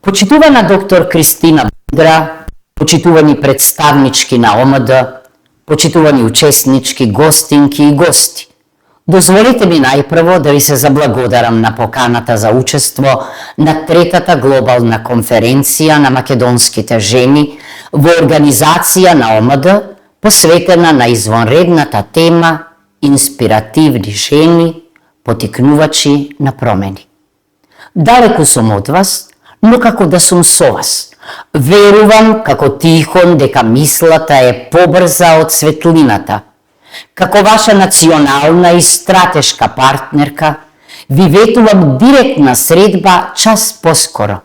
Почитувана доктор Кристина Будра, почитувани представнички на ОМД, почитувани учеснички, гостинки и гости. Дозволите ми најпрво да ви се заблагодарам на поканата за учество на третата глобална конференција на македонските жени во организација на ОМД, посветена на извонредната тема инспиративни жени, потикнувачи на промени. Далеку сум од вас, но како да сум со вас. Верувам како Тихон дека мислата е побрза од светлината. Како ваша национална и стратешка партнерка, ви ветувам директна средба час поскоро.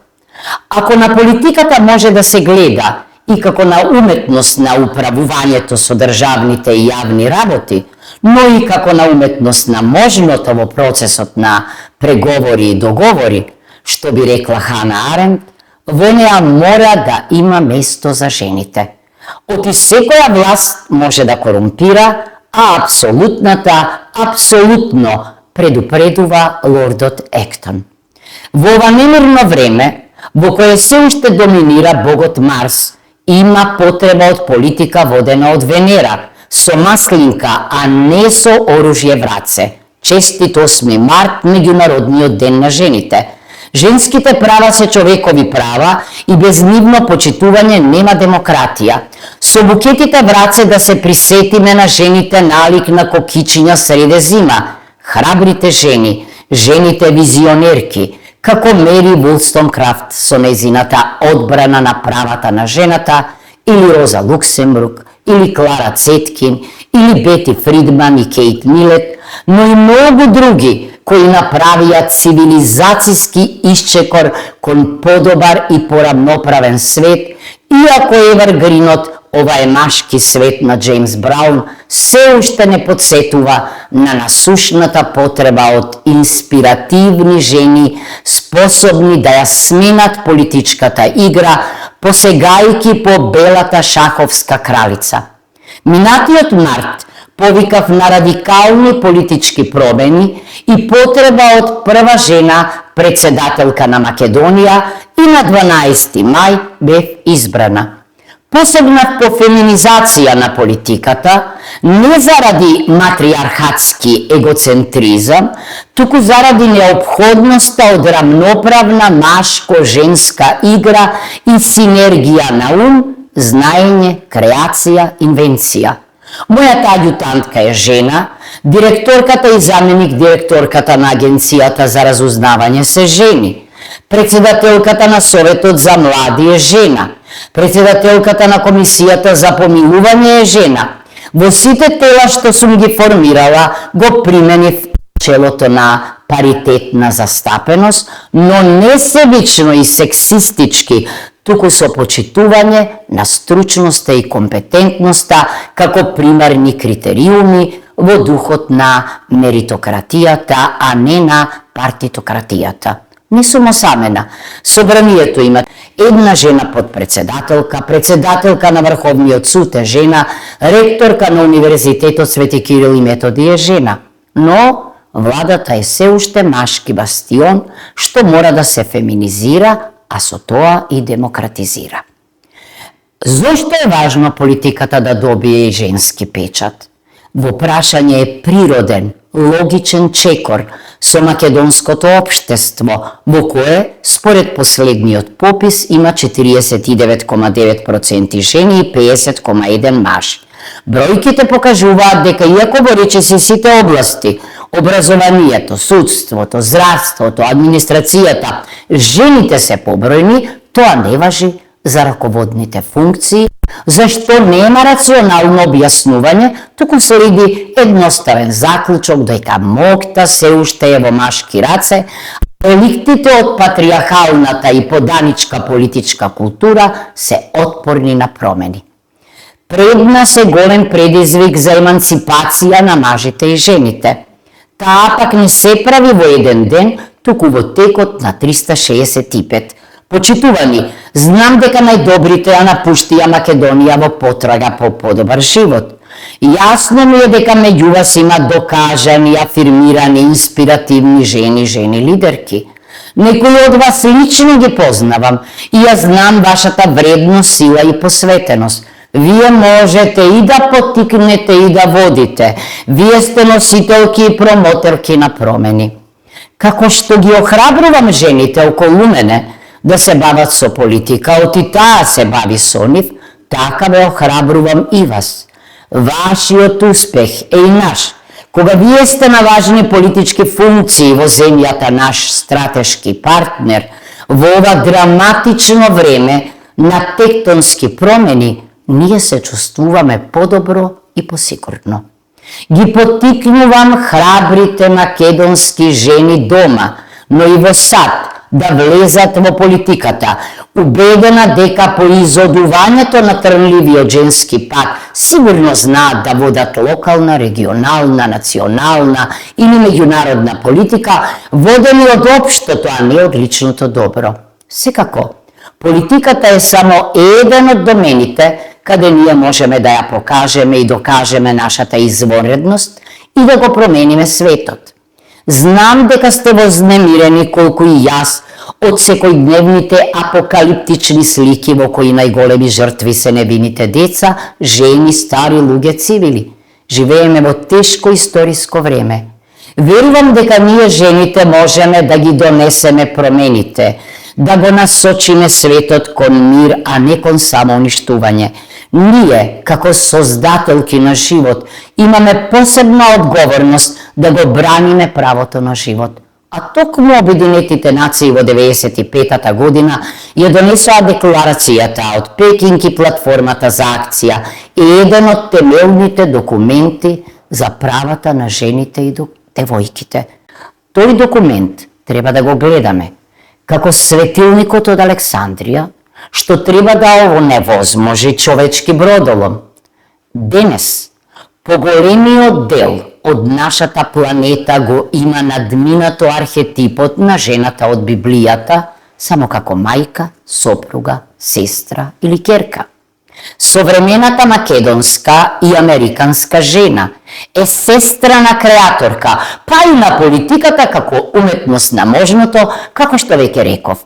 Ако на политиката може да се гледа и како на уметност на управувањето со државните и јавни работи, но и како на уметност на можното во процесот на преговори и договори, што би рекла Хана Аренд, во неа мора да има место за жените. Оти секоја власт може да корумпира, а апсолутно предупредува лордот Ектон. Во ова немирно време, во кое се уште доминира богот Марс, има потреба од политика водена од Венера, со маслинка, а не со оружје в раце. Честит 8 март, меѓународниот ден на жените. Женските права се човекови права и без нивно почитување нема демократија. Со букетите в раце да се присетиме на жените налик на кокичиња среде зима. Храбрите жени, жените визионерки, како Мери Вулстонкрафт со незината одбрана на правата на жената, или Роза Луксембург, или Клара Цеткин, или Бети Фридман и Кейт Милет, но и многу други кои направија цивилизацијски исчекор кон подобар и порамноправен свет, иако евергринот, ова е машки свет на Джеймс Браун, се уште не подсетува на насушната потреба од инспиративни жени, способни да ја сменат политичката игра, посегајки по белата шаховска кралица. Минатиот март повикав на радикални политички промени и потреба од прва жена председателка на Македонија и на 12 мај бев избрана. Посегнав по феминизација на политиката, не заради матриархатски егоцентризам, туку заради неопходноста од рамноправна машко-женска игра и синергија на ум, знаење, креација, инвенција. Мојата аѓутантка е жена, директорката и заменик директорката на Агенцијата за разузнавање се жени, председателката на Советот за млади е жена, председателката на Комисијата за помилување е жена. Во сите тела што сум ги формирала, го применив челото на паритетна застапеност, но не себично и сексистички, туку со почитување на стручноста и компетентноста како примерни критериуми во духот на меритократијата, а не на партитократијата. Не сум осамена. Собранието има една жена подпредседателка, председателка на Врховниот суд е жена, ректорка на Универзитетот Свети Кирил и Методи е жена. Но владата е се уште машки бастион, што мора да се феминизира, а со тоа и демократизира. Зошто е важно политиката да добие и женски печат? Во прашање е природен, логичен чекор со македонското општество, во кое, според последниот попис, има 49,9% жени и 50,1% мажи. Бројките покажуваат дека иако во речиси сите области, образованието, судството, здравството, администрацијата, жените се побројни, тоа не важи за раководните функции, зашто нема рационално објаснување, туку следи едноставен заклучок дека моќта се уште е во машки раце, а реликтите од патриархалната и поданичка политичка култура се отпорни на промени. Пред нас е голем предизвик за еманципација на мажите и жените. Таа пак не се прави во еден ден, туку во текот на 365. Почитувани, знам дека најдобрите ја напуштија Македонија во потрага по подобар живот. Јасно ми е дека меѓу вас има докажани, афирмирани, инспиративни жени лидерки. Некои од вас лично ги познавам и ја знам вашата вредност, сила и посветеност. Вие можете и да поттикнете и да водите. Вие сте носителки и промотерки на промени. Како што ги охрабрувам жените околу мене да се бават со политика, оти таа се бави со нив, така ве охрабрувам и вас. Вашиот успех е и наш. Кога вие сте на важни политички функции во земјата, наш стратешки партнер, во ова драматично време на тектонски промени, ние се чувствуваме подобро и посигурно. Ги поттикнувам храбрите македонски жени дома, но и во САД да влезат во политиката, убедена дека по изодувањето на трнливиот женски пат сигурно знаат да водат локална, регионална, национална или меѓународна политика, водени од општото, а не од личното добро. Секако, политиката е само еден од домените каде ние можеме да ја покажеме и докажеме нашата извонредност и да го промениме светот. Знам дека сте вознемирени колку и јас од секојдневните апокалиптични слики во кои најголеми жртви се невините деца, жени, стари, луѓе, цивили. Живееме во тешко историско време. Верувам дека ние жените можеме да ги донесеме промените, да го насочиме светот кон мир, а не кон самоуништување. Ние, како создателки на живот, имаме посебна одговорност да го браниме правото на живот. А токму Обединетите нации во 95-та година ја донесоа декларацијата од Пекинг и платформата за акција, еден од темелните документи за правата на жените и девојките. Тој документ треба да го гледаме како светилникот од Александрија, што треба да овозможи човечки бродолом. Денес, поголемиот дел од нашата планета го има надминато архетипот на жената од Библијата, само како мајка, сопруга, сестра или ќерка. Современата македонска и американска жена е сестра на креаторка, па и на политиката како уметност на можното, како што веќе реков.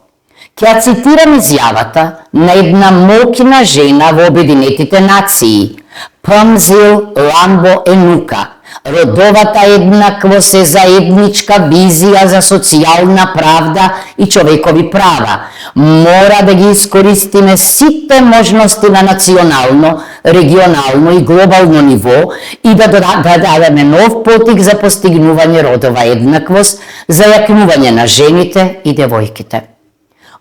Ќе ја цитирам изјавата на една моќна жена во Обединетите нации, Памзил Ламбо Енука. Родовата еднаквост е заедничка визија за социјална правда и човекови права. Мора да ги искористиме сите можности на национално, регионално и глобално ниво и да дадеме нов потик за постигнување родова еднаквост, за јакнување на жените и девојките.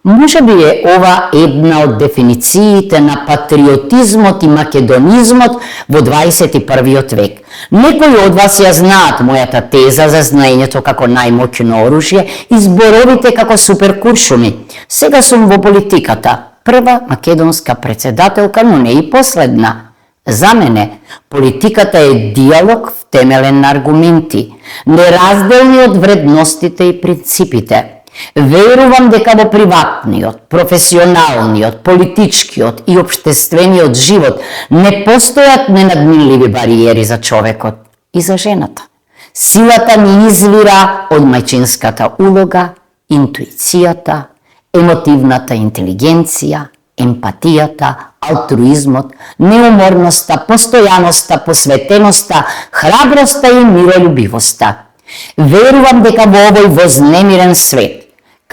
Може би е ова една од дефинициите на патриотизмот и македонизмот во 21. век. Некои од вас ја знаат мојата теза за знаењето како најмоќно оружје и зборовите како суперкуршуми. Сега сум во политиката, прва македонска председателка, но не и последна. За мене, политиката е диалог втемелен на аргументи, неразделни од вредностите и принципите. Верувам дека во приватниот, професионалниот, политичкиот и општествениот живот не постојат ненадминливи бариери за човекот и за жената. Силата ни извира од мајчинската улога, интуицијата, емотивната интелигенција, емпатијата, алтруизмот, неуморноста, постојаноста, посветеноста, храброста и миролюбивоста. Верувам дека во овој вознемирен свет,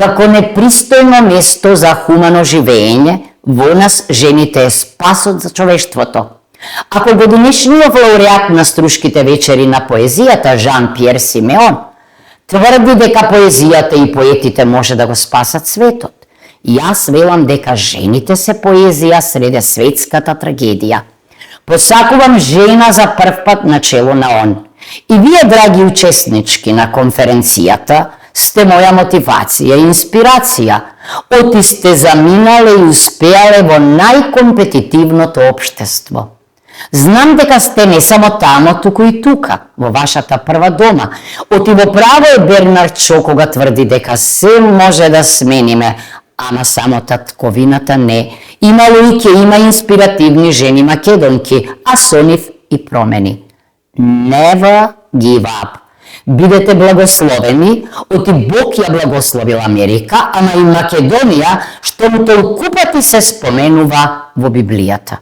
како непристојно место за хумано живење, во нас жените е спасот за човештвото. Ако годинешниот лауреат на Струшките вечери на поезијата Жан-Пјер Симеон тврди дека поезијата и поетите може да го спасат светот, јас велам дека жените се поезија среде светската трагедија. Посакувам жена за прв пат на чело на ООН. И вие, драги учеснички на конференцијата, сте моја мотивација и инспирација. Оти сте заминале и успеале во најкомпетитивното општество. Знам дека сте не само тамо, туку и тука, во вашата прва дома. Оти во право е Бернард Шоу кога тврди дека се може да смениме, ама само татковината не. Имало и ќе има инспиративни жени македонки, а со нив и промени. Never give up. Бидете благословени, оти Бог ја благословил Америка, ама и Македонија, што му толку пати се споменува во Библијата.